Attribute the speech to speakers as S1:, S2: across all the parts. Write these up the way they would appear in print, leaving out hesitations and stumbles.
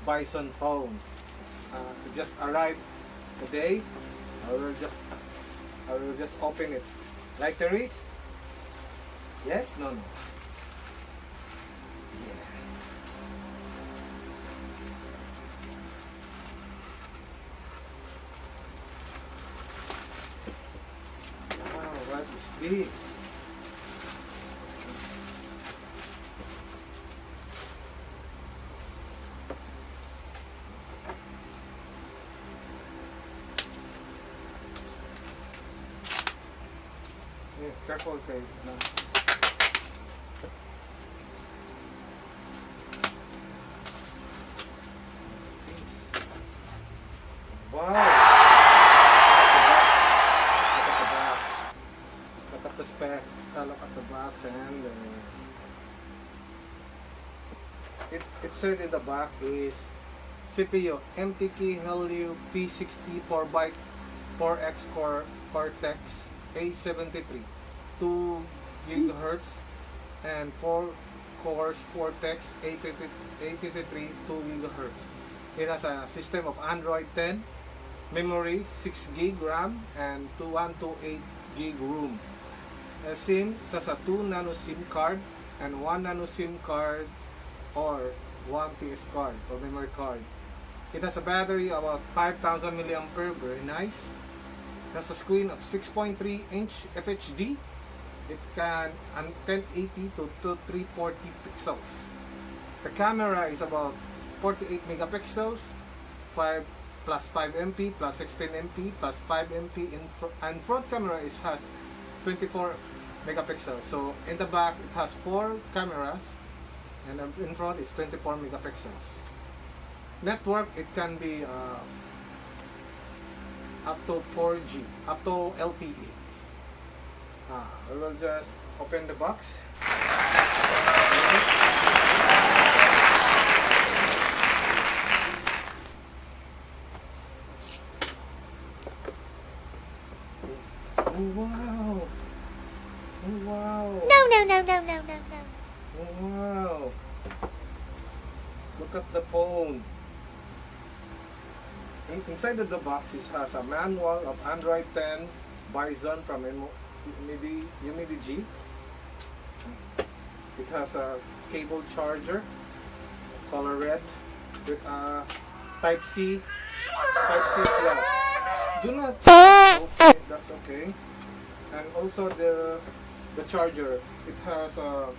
S1: Bison phone. It just arrived today. I will just open it. Like Therese? Yes? No, no. Yeah. Wow, what is this? Yeah, careful, okay. No. Wow! Look at the spec. Look at the box, and it said in the back is CPU MTK Helio P60 4x 4X Cortex A73, 2 GHz, and 4 cores Cortex A53, 2 GHz. It has a system of Android 10, memory 6 GB RAM, and 128 GB room. A SIM, it has a 2 nano SIM card and 1 nano SIM card or 1 TF card or memory card. It has a battery about 5000 mAh, very nice. It has a screen of 6.3 inch FHD. It can 1080 to 340 pixels. The camera is about 48 megapixels, 5 plus 5 MP plus 16 MP plus 5 MP and front camera has 24 megapixels. So in the back it has 4 cameras and in front is 24 megapixels. Network, it can be up to 4G, up to LTE. I will just open the box. Oh, wow! Oh, wow!
S2: No.
S1: Oh, wow! Look at the phone. Inside of the box it has a manual of Android 10 Bison from Umidigi. It has a cable charger, color red, with a Type C slot. Do not. Okay, that's okay. And also the charger. It has a.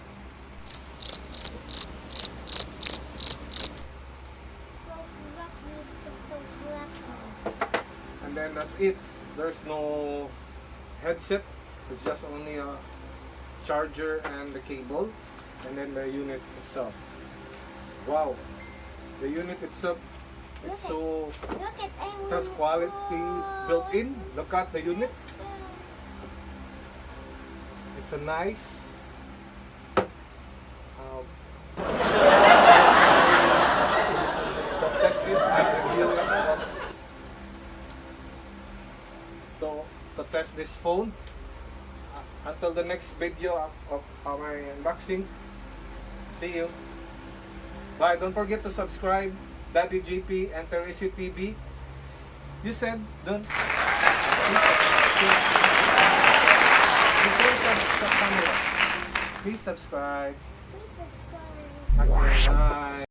S1: And then that's it. There's no headset. It's just only a charger and the cable, and then the unit itself. Wow, the unit itself, it's so it has quality built in. Look at the unit. It's a nice to test it and review it to test this phone. Until the next video of my unboxing. See you. Bye. Don't forget to subscribe Daddy GP and Teresi TV. You said don't. Please subscribe. Okay, bye.